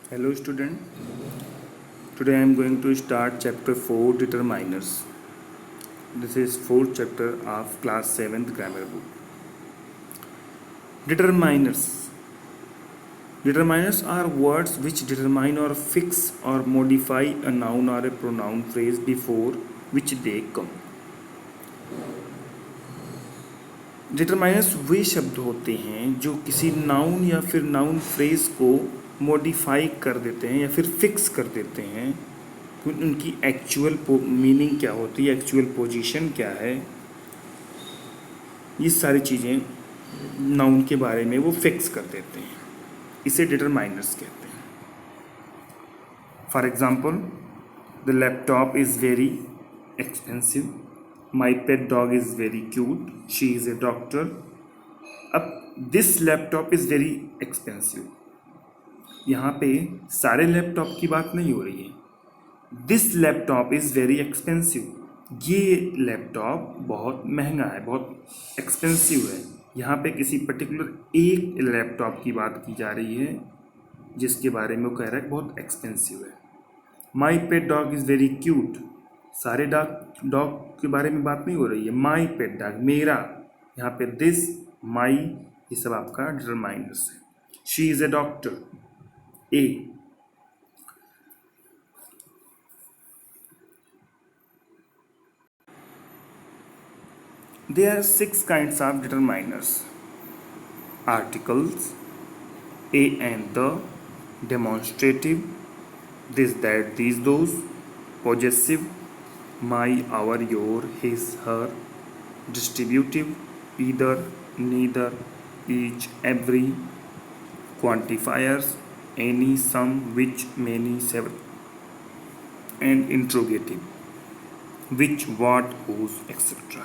Hello student, today I am going to start chapter 4 determiners. This is fourth chapter of class 7th grammar book. Determiners. Determiners are words which determine or fix or modify a noun or a pronoun phrase before which they come. Determiners वे शब्द होते हैं जो किसी noun या फिर noun phrase को modify कर देते हैं या फिर फिक्स कर देते हैं। उनकी एक्चुअल मीनिंग क्या होती है, एक्चुअल पोजीशन क्या है, ये सारी चीज़ें नाउन के बारे में वो फिक्स कर देते हैं। इसे डिटरमाइनर्स कहते हैं। For example, the laptop is very expensive, my pet dog is very cute, she is a doctor. अब this laptop is very expensive, यहाँ पे सारे लैपटॉप की बात नहीं हो रही है। This laptop is very expensive, ये लैपटॉप बहुत महंगा है, बहुत एक्सपेंसिव है। यहाँ पे किसी पर्टिकुलर एक लैपटॉप की बात की जा रही है जिसके बारे में वो कह रहा है बहुत एक्सपेंसिव है। My pet dog is very cute, सारे डॉग के बारे में बात नहीं हो रही है। माई पेट डॉग, मेरा, यहाँ पे दिस, माई, ये सब आपका डिटरमाइनर्स है। She is a doctor, A. There are 6 kinds of determiners: articles, a and the, demonstrative, this, that, these, those, possessive, my, our, your, his, her, distributive, either, neither, each, every, quantifiers, any, some, which, many, several, and interrogative, which, what, whose, etc.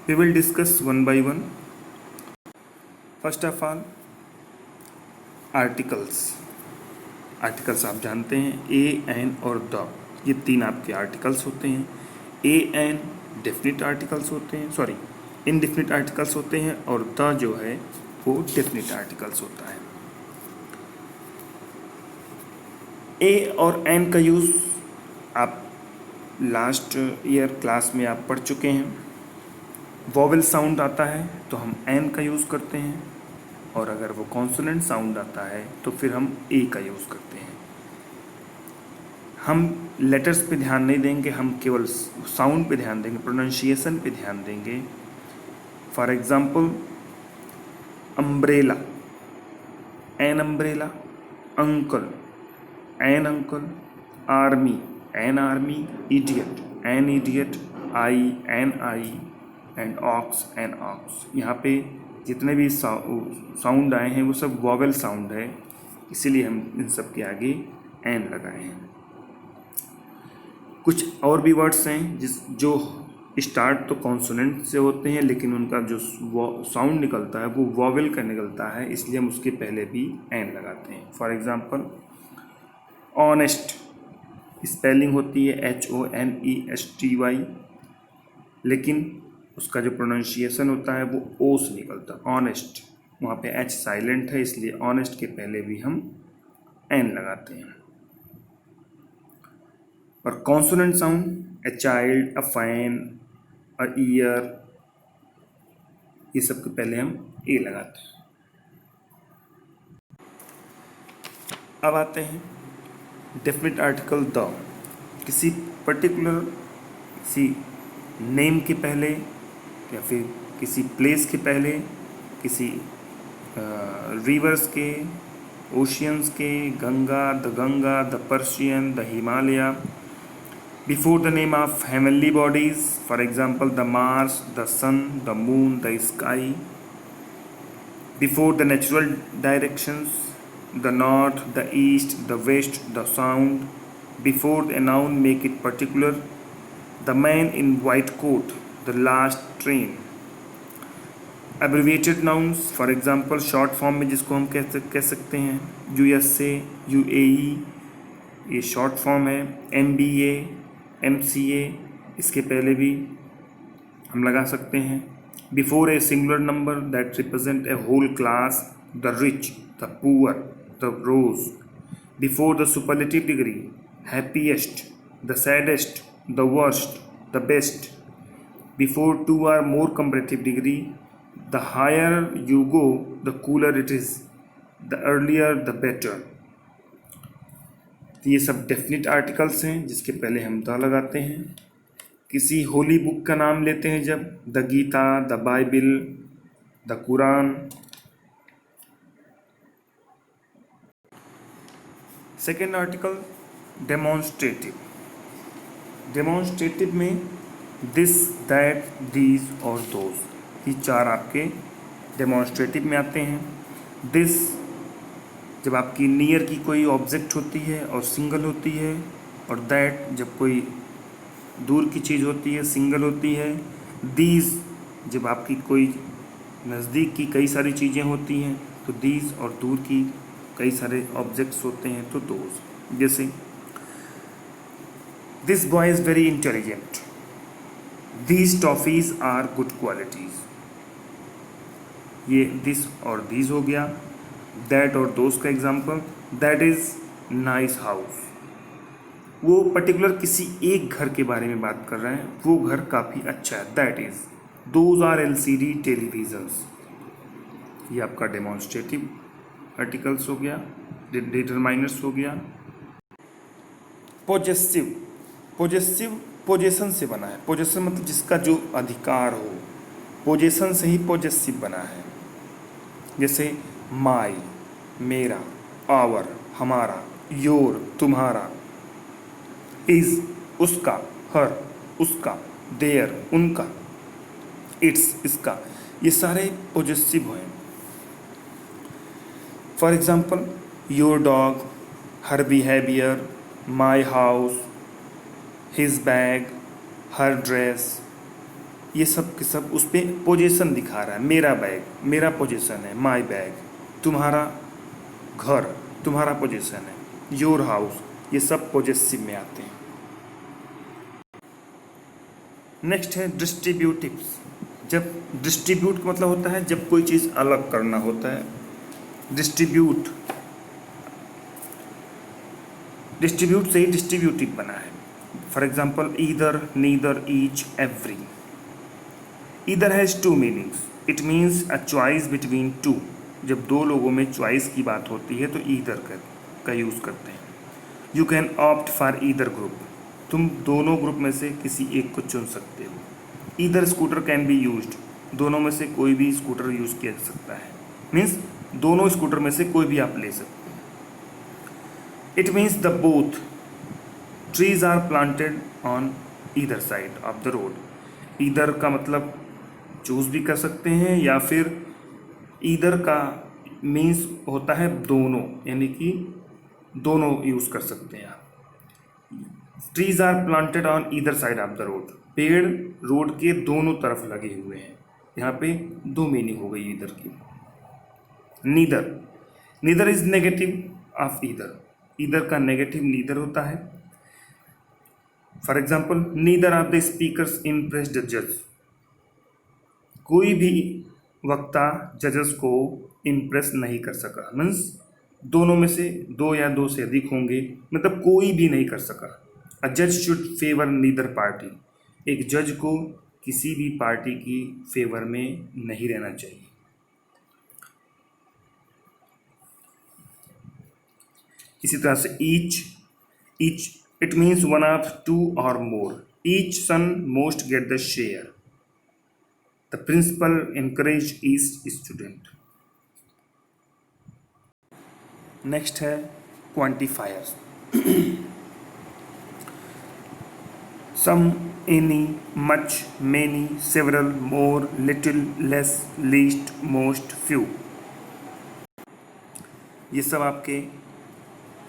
We will discuss one by one. First of all, articles. Articles आप जानते हैं, ए, N और the, ये 3 आपके articles होते हैं। ए, N definite articles होते हैं, सॉरी इनडेफिनिट आर्टिकल्स होते हैं, और द जो है वो डेफिनिट आर्टिकल्स होता है। ए और एन का यूज़ आप लास्ट ईयर क्लास में आप पढ़ चुके हैं। वॉवेल साउंड आता है तो हम एन का यूज़ करते हैं, और अगर वो कॉन्सोनेंट साउंड आता है तो फिर हम ए का यूज़ करते हैं। हम लेटर्स पे ध्यान नहीं देंगे, हम केवल साउंड पे ध्यान देंगे, प्रोनाउंसिएशन पे ध्यान देंगे। For example, umbrella, an umbrella, uncle, an uncle, army, an army, idiot, an idiot, eye, an eye, and ox, an ox. यहाँ पे जितने भी साउंड आए हैं वो सब वॉवेल साउंड है, इसीलिए हम इन सब के आगे एन लगाए हैं। कुछ और भी वर्ड्स हैं जो स्टार्ट तो कॉन्सोनेंट से होते हैं, लेकिन उनका जो साउंड निकलता है वो वॉवेल का निकलता है, इसलिए हम उसके पहले भी एन लगाते हैं। फॉर एग्जांपल, ऑनेस्ट, स्पेलिंग होती है HONESTY, लेकिन उसका जो प्रोनाउंसिएशन होता है वो ओ से निकलता है, ऑनेस्ट। वहाँ पे एच साइलेंट है, इसलिए ऑनेस्ट के पहले भी हम एन लगाते हैं। और consonant sound, a child, a fan, a year, ये सब के पहले हम ए लगाते हैं। अब आते हैं डेफिनेट आर्टिकल द। किसी पर्टिकुलर, किसी नेम के पहले या फिर किसी प्लेस के पहले, किसी रिवर्स के, ओशियंस के, Ganga, the Persian, the Himalaya, before the name of heavenly bodies, for example the Mars, the sun, the moon, the sky, before the natural directions, the north, the east, the west, the south, before a noun make it particular, the man in white coat, the last train. Abbreviated nouns, for example short form में जिसको हम कह सकते हैं USA, UAE, ये short form है। MBA, MCA, इसके पहले भी हम लगा सकते हैं। Before a singular number that represent a whole class, the rich, the poor, the rose, before the superlative degree, happiest, the saddest, the worst, the best. Before two or more comparative degree, the higher you go, the cooler it is. The earlier, the better. तो ये सब definite articles हैं जिसके पहले हम the लगाते हैं. किसी होली बुक का नाम लेते हैं जब, the Gita, the Bible, the Quran. Second article demonstrative. Demonstrative में दिस, दैट, दीज और दोज, ये चार आपके डेमोन्स्ट्रेटिव में आते हैं. दिस जब आपकी नियर की कोई ऑब्जेक्ट होती है और सिंगल होती है, और दैट जब कोई दूर की चीज़ होती है, सिंगल होती है. दीज जब आपकी कोई नज़दीक की कई सारी चीज़ें होती हैं, तो दीज, और दूर की कई सारे ऑब्जेक्ट्स होते हैं, तो दोज. जैसे this boy is very intelligent, these toffees are good qualities. ये दिस और दीज हो गया. दैट और दोज का example, that is nice house. वो पर्टिकुलर किसी एक घर के बारे में बात कर रहे हैं, वो घर काफ़ी अच्छा है. That is. Those are LCD televisions. ये आपका डेमोन्स्ट्रेटिव आर्टिकल्स हो गया, डिटरमाइनर्स हो गया. पोजेसिव. पोजेसिव पोजेसन से बना है. पोजेसन मतलब जिसका जो अधिकार हो, पोजेसन से ही पोजेसिव बना है. जैसे माई, मेरा, आवर, हमारा, योर, तुम्हारा, इज, उसका, हर, उसका, देयर, उनका, इट्स, इसका. ये सारे पोजेसिव हैं. For example, your dog, her behaviour, my house, his bag, her dress. ये सब के सब उस पर पोजीशन दिखा रहा है. मेरा बैग, मेरा पोजीशन है, माई बैग. तुम्हारा घर, तुम्हारा पोजीशन है, योर हाउस. ये सब पोजेसिव में आते हैं. नेक्स्ट है डिस्ट्रीब्यूटिव्स. जब डिस्ट्रीब्यूट का मतलब होता है जब कोई चीज़ अलग करना होता है. डिस्ट्रीब्यूट, डिस्ट्रीब्यूट से ही डिस्ट्रीब्यूटिव बना है. For example, either, neither, each, every. Either has two meanings. It means a choice between two. जब दो लोगों में चॉइस की बात होती है तो ईदर का यूज़ करते हैं. You can opt for either group. तुम दोनों ग्रुप में से किसी एक को चुन सकते हो. Either scooter can be used. दोनों में से कोई भी स्कूटर यूज़ किया जा सकता है. मीन्स दोनों स्कूटर में से कोई भी आप ले सकते हैं. It means the both. Trees are planted on either side of the road. Either का मतलब चूज भी कर सकते हैं, या फिर ईदर का मीन्स होता है दोनों, यानी कि दोनों यूज़ कर सकते हैं आप. Trees are planted on either side of the road. पेड़ रोड के दोनों तरफ लगे हुए हैं. यहाँ पे दो मीनिंग हो गई ईदर की. Neither. Neither is negative of either. Either का नेगेटिव नीदर होता है. For example, neither of the speakers impressed the जज. कोई भी वक्ता जजेस को इम्प्रेस नहीं कर सका. मीन्स दोनों में से दो या दो से अधिक होंगे, मतलब कोई भी नहीं कर सका. अ जज शुड फेवर नीदर पार्टी. एक जज को किसी भी पार्टी की फेवर में नहीं रहना चाहिए. इसी तरह से each. Each it means one of two और more. Each son most get the share. The principal encourage each student. Next है quantifiers. Some, any, much, many, several, more, little, less, least, most, few. ये सब आपके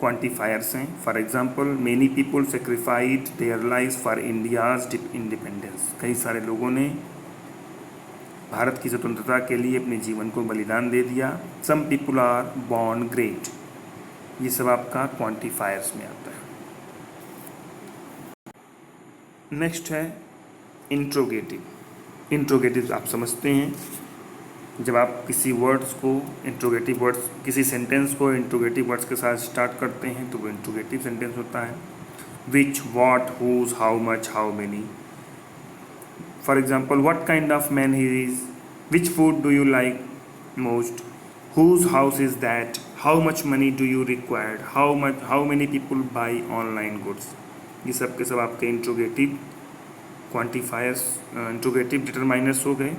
quantifiers हैं. For example, many people sacrificed their lives for India's independence. कई सारे लोगों ने भारत की स्वतंत्रता के लिए अपने जीवन को बलिदान दे दिया. Some people are born great. ये सब आपका क्वांटिफायर्स में आता है. नेक्स्ट है इंट्रोगेटिव. इंट्रोगेटिव आप समझते हैं. जब आप किसी वर्ड्स को इंट्रोगेटिव वर्ड्स, किसी सेंटेंस को इंट्रोगेटिव वर्ड्स के साथ स्टार्ट करते हैं तो वो इंट्रोगेटिव सेंटेंस होता है. Which, what, whose, how much, how many. For example, what kind of man he is, which food do you like most, whose house is that, how much money do you required, how many people buy online goods. ये सब के सब आपके interrogative quantifiers, interrogative determiners हो गए.